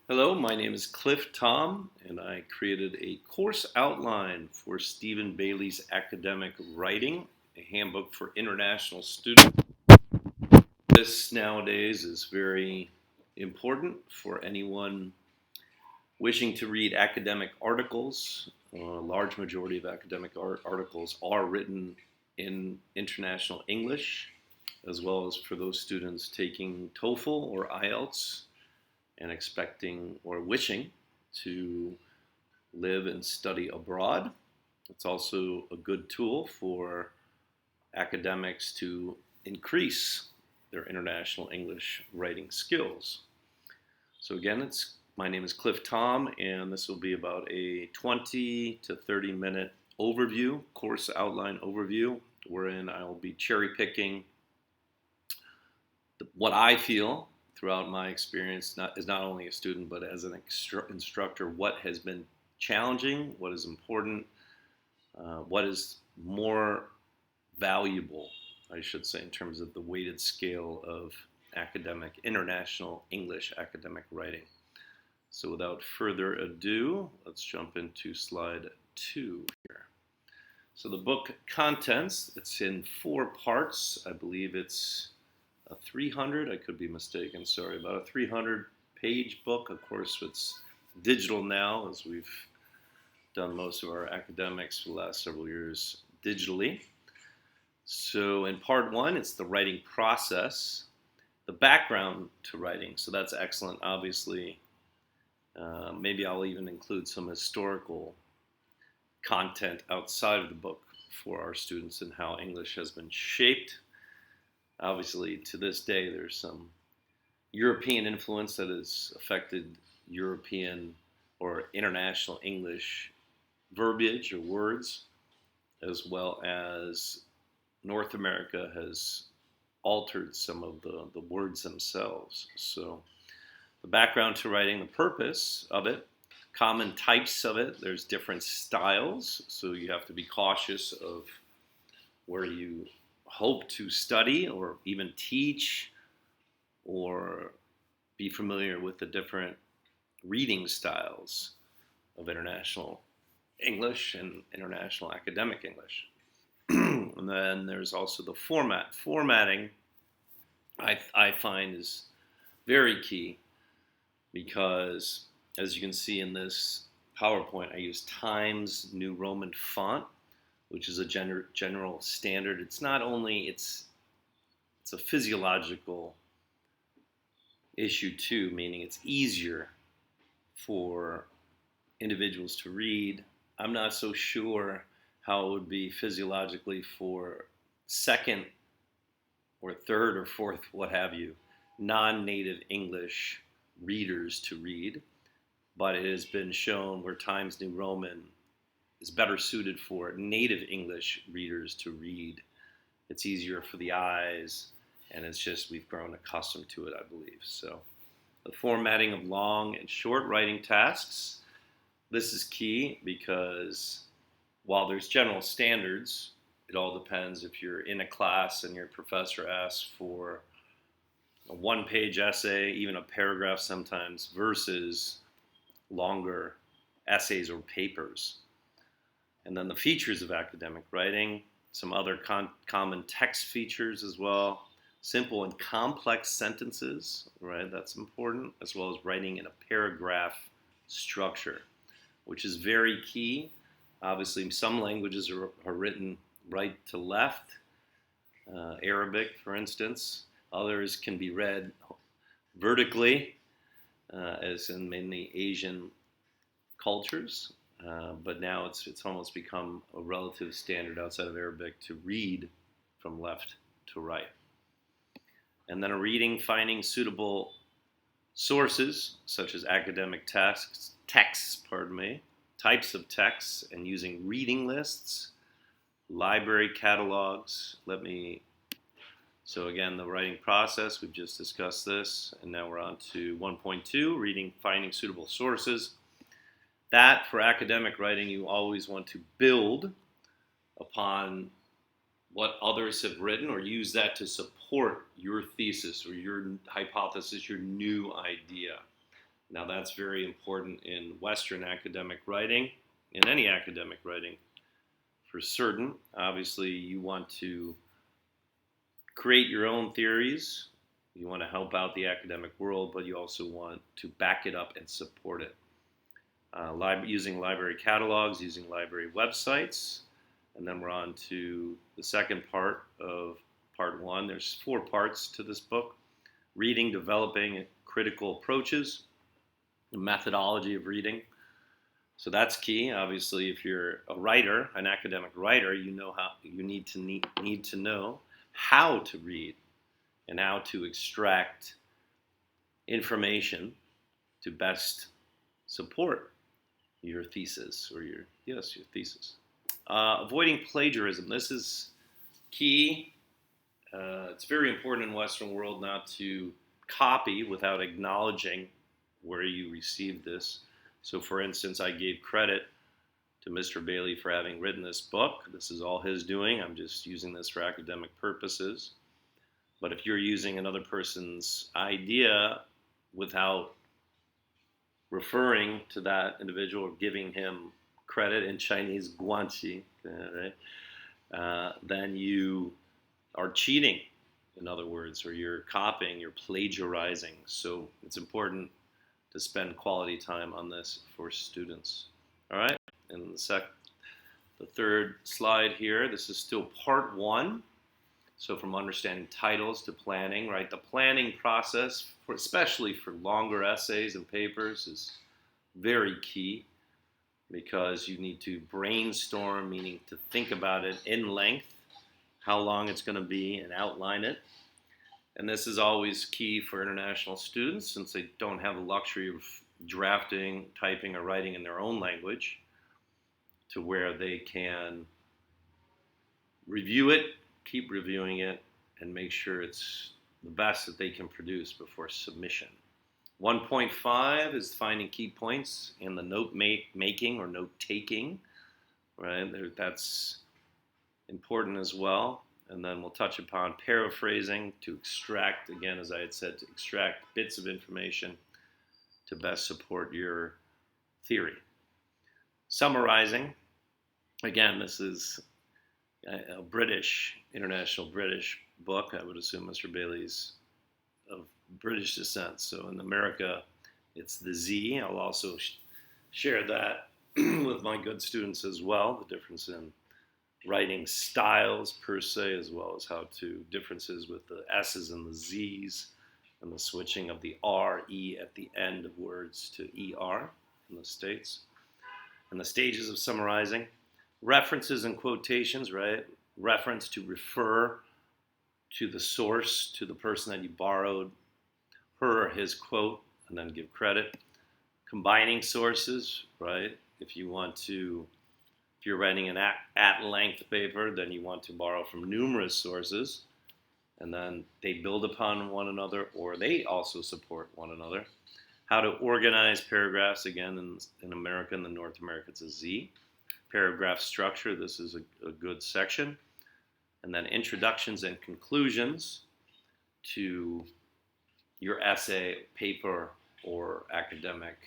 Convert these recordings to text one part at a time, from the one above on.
Hello, my name is Cliff Tom, and I created a course outline for Stephen Bailey's academic writing, a handbook for international students. This nowadays is very important for anyone wishing to read academic articles. A large majority of academic articles are written in international English, as well as for those students taking TOEFL or IELTS and expecting or wishing to live and study abroad. It's also a good tool for academics to increase their international English writing skills. So again, my name is Cliff Tom, and this will be about a 20 to 30-minute overview, course outline overview, wherein I will be cherry picking what I feel throughout my experience, as not only a student but as an instructor, what has been challenging, what is important, what is more valuable, I should say, in terms of the weighted scale of international English academic writing. So without further ado, let's jump into slide 2 here. So the book contents, it's in 4 parts. I believe it's a 300, I could be mistaken, sorry, about a 300-page book. Of course, it's digital now, as we've done most of our academics for the last several years digitally. So in part 1, it's the writing process, the background to writing. So that's excellent, obviously. Maybe I'll even include some historical content outside of the book for our students and how English has been shaped. Obviously, to this day, there's some European influence that has affected European or international English verbiage or words, as well as North America has altered some of the words themselves. So the background to writing, the purpose of it, common types of it, there's different styles, so you have to be cautious of where you hope to study or even teach or be familiar with the different reading styles of international English and international academic English. And then there's also the format. Formatting, I find, is very key because, as you can see in this PowerPoint, I use Times New Roman font, which is a general standard. It's not only, it's a physiological issue too, meaning it's easier for individuals to read. I'm not so sure how it would be physiologically for second or third or fourth, what have you, non-native English readers to read, but it has been shown where Times New Roman is better suited for native English readers to read. It's easier for the eyes, and it's just we've grown accustomed to it, I believe. So the formatting of long and short writing tasks, this is key because while there's general standards, it all depends if you're in a class and your professor asks for a one-page essay, even a paragraph sometimes, versus longer essays or papers. And then the features of academic writing, some other common text features as well. Simple and complex sentences, right? That's important, as well as writing in a paragraph structure, which is very key. Obviously, some languages are written right to left, Arabic, for instance. Others can be read vertically, as in mainly Asian cultures. But now it's almost become a relative standard outside of Arabic to read from left to right. And then a reading, finding suitable sources, such as academic texts, types of texts, and using reading lists, library catalogs. So again, the writing process, we've just discussed this, and now we're on to 1.2, reading, finding suitable sources. That, for academic writing, you always want to build upon what others have written or use that to support your thesis or your hypothesis, your new idea. Now, that's very important in Western academic writing, in any academic writing for certain. Obviously, you want to create your own theories. You want to help out the academic world, but you also want to back it up and support it. Using library catalogs, using library websites, and then we're on to the second part of part one. There's 4 parts to this book: reading, developing critical approaches, the methodology of reading. So that's key. Obviously, if you're a writer, an academic writer, you know how you need to know how to read and how to extract information to best support your thesis or your thesis. Avoiding plagiarism. This is key. It's very important in the Western world not to copy without acknowledging where you received this. So, for instance, I gave credit to Mr. Bailey for having written this book. This is all his doing. I'm just using this for academic purposes. But if you're using another person's idea without referring to that individual or giving him credit, in Chinese, guanxi, right, then you are cheating, in other words, or you're copying, you're plagiarizing. So it's important to spend quality time on this for students. All right, and the third slide here, this is still part one. So from understanding titles to planning, right? The planning process, especially for longer essays and papers, is very key because you need to brainstorm, meaning to think about it in length, how long it's going to be, and outline it. And this is always key for international students since they don't have the luxury of drafting, typing, or writing in their own language, to where they can review it, keep reviewing it, and make sure it's the best that they can produce before submission. 1.5 is finding key points in the note making or note taking, right? That's important as well. And then we'll touch upon paraphrasing to extract, again, as I had said, to extract bits of information to best support your theory. Summarizing, again, this is a international British book. I would assume Mr. Bailey's of British descent. So in America, it's the Z. I'll also share that with my good students as well, the difference in writing styles per se, as well as differences with the S's and the Z's, and the switching of the R, E at the end of words to ER in the States. And the stages of summarizing. References and quotations, right? Reference to refer to the source, to the person that you borrowed her or his quote, and then give credit. Combining sources, right? If you're writing an at-length paper, then you want to borrow from numerous sources, and then they build upon one another, or they also support one another. How to organize paragraphs, again, in America, in the North America, it's a Z. Paragraph structure, this is a good section. And then introductions and conclusions to your essay, paper, or academic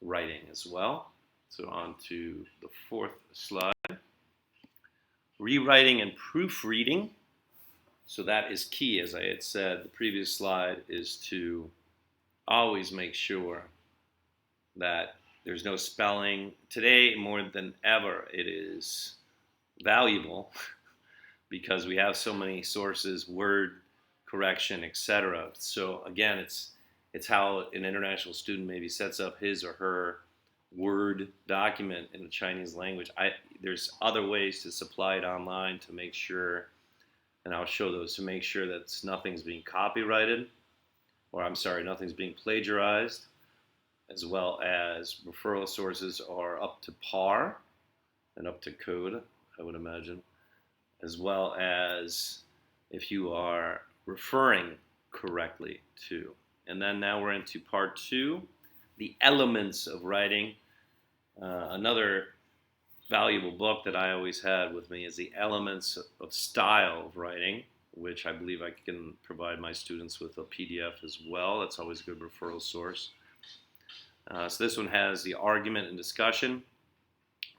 writing as well. So on to the fourth slide. Rewriting and proofreading. So that is key, as I had said. The previous slide is to always make sure that there's no spelling. Today, more than ever, it is valuable because we have so many sources, word correction, etc. So again, it's how an international student maybe sets up his or her Word document in the Chinese language. There's other ways to supply it online to make sure, and I'll show those, to make sure that nothing's being copyrighted, nothing's being plagiarized, as well as referral sources are up to par and up to code, I would imagine, as well as if you are referring correctly to. And then now we're into part two, the elements of writing. Another valuable book that I always had with me is The Elements of Style of Writing, which I believe I can provide my students with a PDF as well. That's always a good referral source. So this one has the argument and discussion.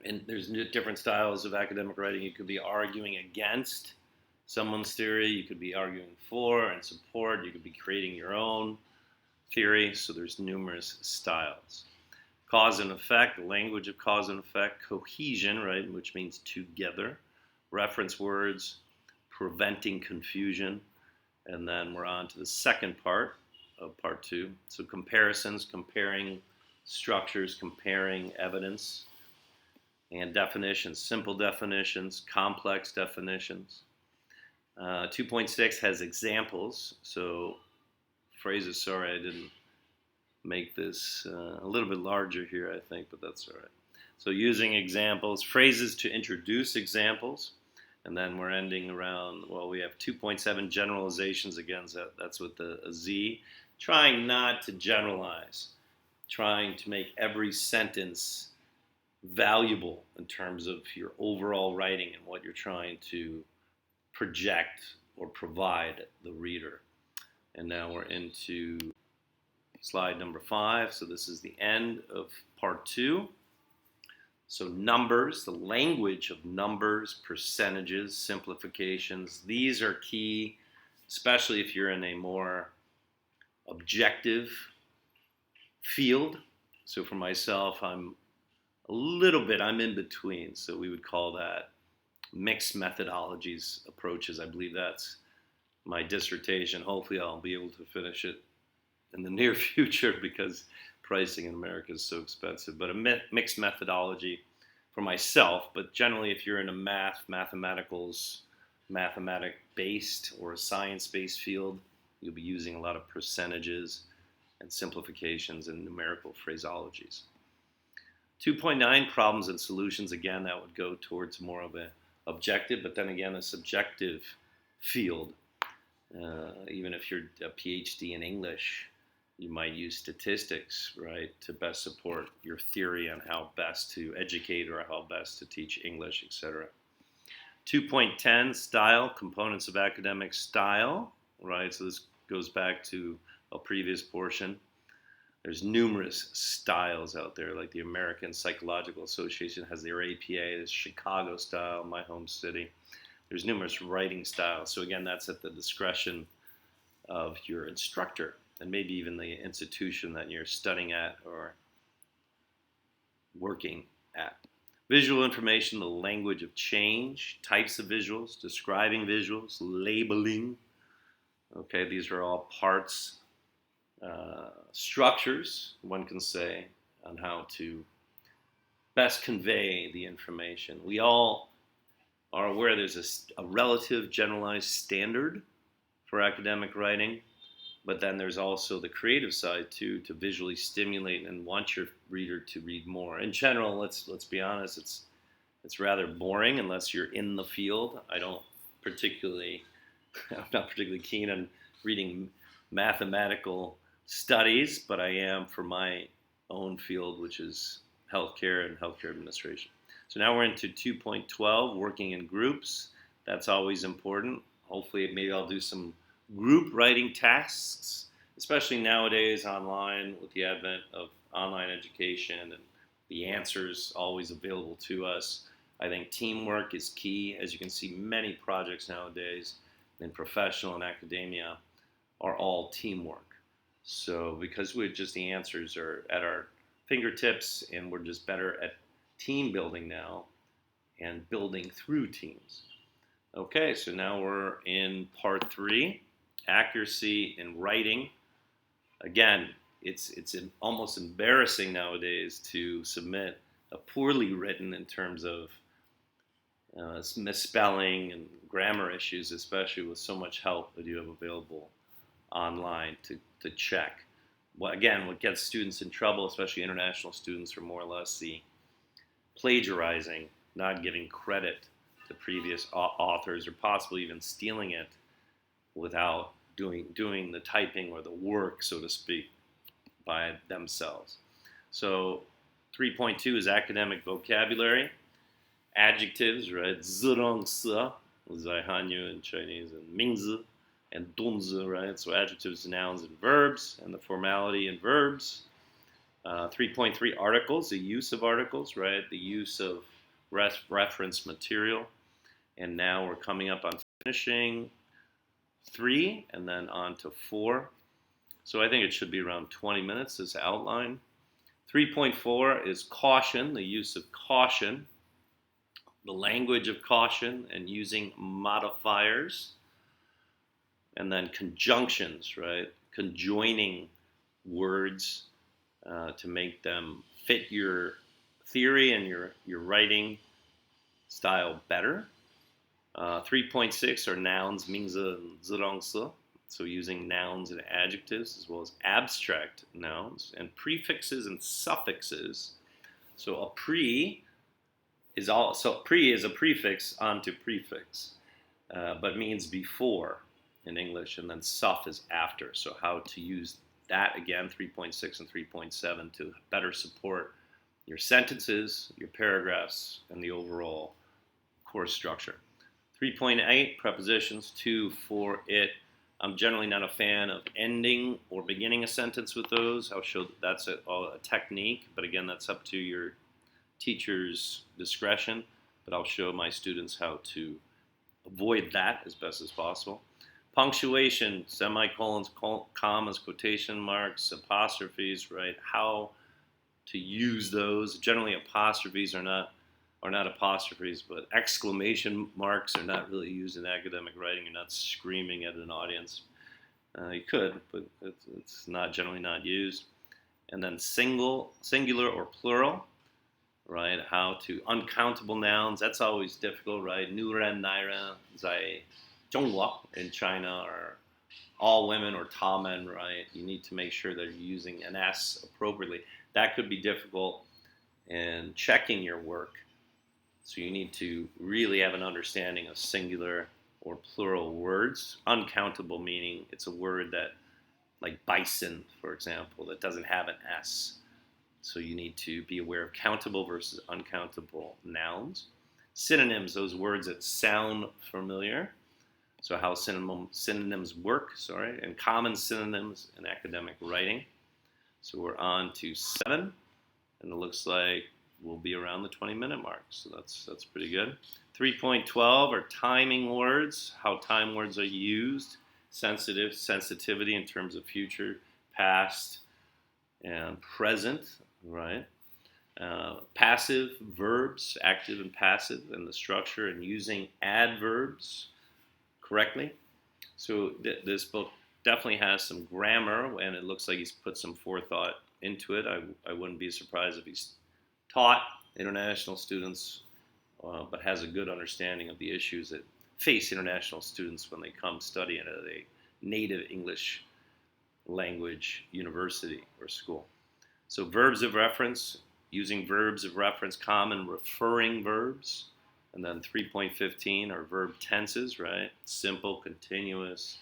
And there's different styles of academic writing. You could be arguing against someone's theory. You could be arguing for and support. You could be creating your own theory. So there's numerous styles. Cause and effect, the language of cause and effect. Cohesion, right, which means together. Reference words, preventing confusion. And then we're on to the second part of part 2. So comparisons, comparing structures, comparing evidence. And definitions, simple definitions, complex definitions. 2.6 has examples. So phrases, sorry, I didn't make this a little bit larger here, I think, but that's all right. So using examples, phrases to introduce examples. And then we're ending around, well, we have 2.7 generalizations. Again, so that's with a Z. Trying not to generalize. Trying to make every sentence valuable in terms of your overall writing and what you're trying to project or provide the reader. And now we're into slide number 5. So this is the end of part 2. So numbers, the language of numbers, percentages, simplifications, these are key, especially if you're in a more objective field. So for myself, I'm in between. So we would call that mixed methodologies approaches. I believe that's my dissertation. Hopefully I'll be able to finish it in the near future because pricing in America is so expensive. But a mixed methodology for myself, but generally if you're in a mathematic-based or a science-based field, you'll be using a lot of percentages and simplifications and numerical phraseologies. 2.9, problems and solutions. Again, that would go towards more of an objective, but then again, a subjective field. Even if you're a PhD in English, you might use statistics, right, to best support your theory on how best to educate or how best to teach English, etc. 2.10, style, components of academic style, right? So this goes back to a previous portion. There's numerous styles out there, like the American Psychological Association has their APA, there's Chicago style, my home city. There's numerous writing styles. So again, that's at the discretion of your instructor and maybe even the institution that you're studying at or working at. Visual information, the language of change, types of visuals, describing visuals, labeling. Okay, these are all parts, structures, one can say, on how to best convey the information. We all are aware there's a relative generalized standard for academic writing, but then there's also the creative side too, to visually stimulate and want your reader to read more. In general, let's be honest, it's rather boring unless you're in the field. I'm not particularly keen on reading mathematical studies, but I am for my own field, which is healthcare and healthcare administration. So now we're into 2.12, working in groups. That's always important. Hopefully, maybe I'll do some group writing tasks, especially nowadays online with the advent of online education and the answers always available to us. I think teamwork is key. As you can see, many projects nowadays in professional and academia are all teamwork. So because the answers are at our fingertips and we're just better at team building now and building through teams. Okay, so now we're in part 3, accuracy in writing. Again, it's almost embarrassing nowadays to submit a poorly written in terms of misspelling and grammar issues, especially with so much help that you have available online to check. What gets students in trouble, especially international students, are more or less the plagiarizing, not giving credit to previous authors, or possibly even stealing it without doing the typing or the work, so to speak, by themselves. So 3.2 is academic vocabulary. Adjectives, right? 自动词, Hanyu in Chinese, and 名词 and 动词, right? So adjectives, nouns, and verbs, and the formality in verbs. 3.3 articles, the use of articles, right? The use of reference material. And now we're coming up on finishing 3 and then on to 4. So I think it should be around 20 minutes, this outline. 3.4 is caution, the use of caution, the language of caution, and using modifiers. And then conjunctions, right? Conjoining words to make them fit your theory and your writing style better. 3.6 are nouns, 名字, 字动词, so using nouns and adjectives as well as abstract nouns, and prefixes and suffixes. So a pre is a prefix onto prefix, but means before in English, and then suff is after. So how to use that again, 3.6 and 3.7, to better support your sentences, your paragraphs, and the overall course structure. 3.8, prepositions, to, for, it. I'm generally not a fan of ending or beginning a sentence with those. I'll show that's a technique, but again, that's up to your teacher's discretion. But I'll show my students how to avoid that as best as possible. Punctuation, semicolons, commas, quotation marks, apostrophes, right? How to use those. Generally, apostrophes are not apostrophes, but exclamation marks are not really used in academic writing. You're not screaming at an audience. You could, but it's not generally not used. And then singular or plural, right? How to uncountable nouns. That's always difficult, right? 女人、男人在中国 in China are all women or 他们, right? You need to make sure that you're using an S appropriately. That could be difficult in checking your work. So you need to really have an understanding of singular or plural words. Uncountable meaning it's a word that, like bison, for example, that doesn't have an S. So you need to be aware of countable versus uncountable nouns. Synonyms, those words that sound familiar. So how synonyms work, and common synonyms in academic writing. So we're on to 7, and it looks like we'll be around the 20-minute mark, so that's pretty good. 3.12 are timing words, how time words are used, sensitivity in terms of future, past, and present, right? Passive verbs, active and passive, and the structure, and using adverbs correctly. So this book definitely has some grammar, and it looks like he's put some forethought into it. I wouldn't be surprised if he's taught international students, but has a good understanding of the issues that face international students when they come study at a native English language university or school. So verbs of reference, using verbs of reference, common referring verbs. And then 3.15 are verb tenses, right? Simple, continuous.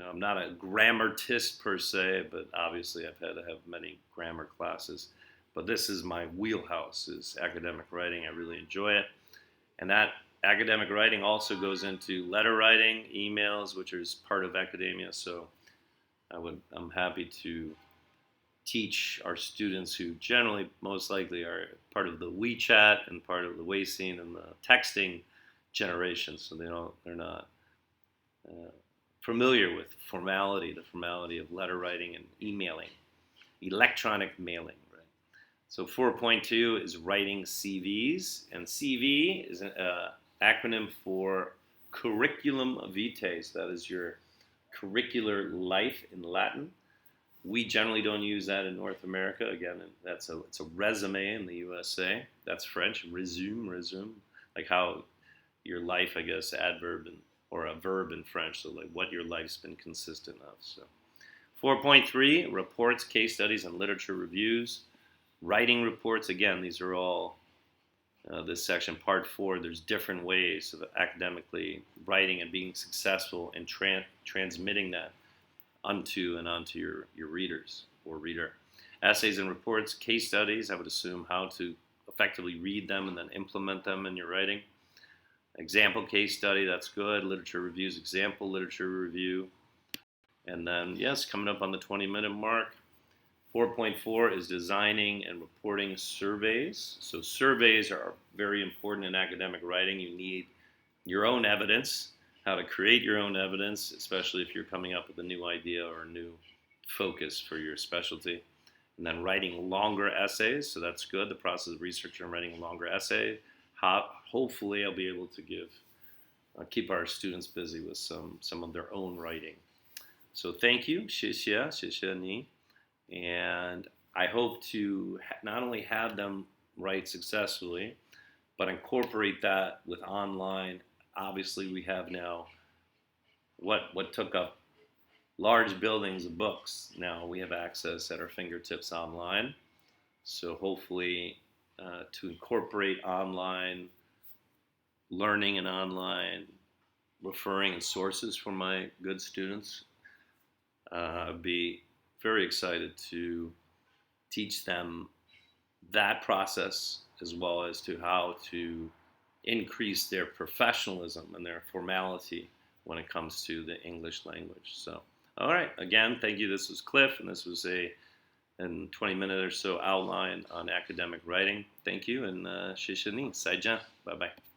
I'm not a grammartist per se, but obviously I've had to have many grammar classes. But this is my wheelhouse, is academic writing. I really enjoy it. And that academic writing also goes into letter writing, emails, which is part of academia. So I'm happy to teach our students who generally most likely are part of the WeChat and part of the Weixin and the texting generation. So they're not familiar with the formality of letter writing and emailing, electronic mailing. So 4.2 is writing CVs, and CV is an acronym for curriculum vitae. So that is your curricular life in Latin. We generally don't use that in North America. Again, it's a resume in the USA. That's French, resume, like how your life, I guess, adverb or a verb in French. So like what your life's been consistent of. So 4.3, reports, case studies, and literature reviews. Writing reports, again, these are all this section, part 4. There's different ways of academically writing and being successful in transmitting that onto your readers or reader. Essays and reports, case studies, I would assume how to effectively read them and then implement them in your writing. Example case study, that's good. Literature reviews, example literature review. And then, yes, coming up on the 20-minute mark, 4.4 is designing and reporting surveys. So surveys are very important in academic writing. You need your own evidence, how to create your own evidence, especially if you're coming up with a new idea or a new focus for your specialty. And then writing longer essays, so that's good. The process of research and writing a longer essay. Hopefully, I'll be able to keep our students busy with some of their own writing. So thank you, 谢谢你, and I hope to not only have them write successfully, but incorporate that with online. Obviously, we have now what took up large buildings of books. Now we have access at our fingertips online. So hopefully, to incorporate online learning and online referring and sources for my good students, I'd be very excited to teach them that process as well as to how to increase their professionalism and their formality when it comes to the English language. So, all right, again, thank you. This was Cliff, and this was a 20-minute or so outline on academic writing. Thank you, and 谢谢你，再见，拜拜。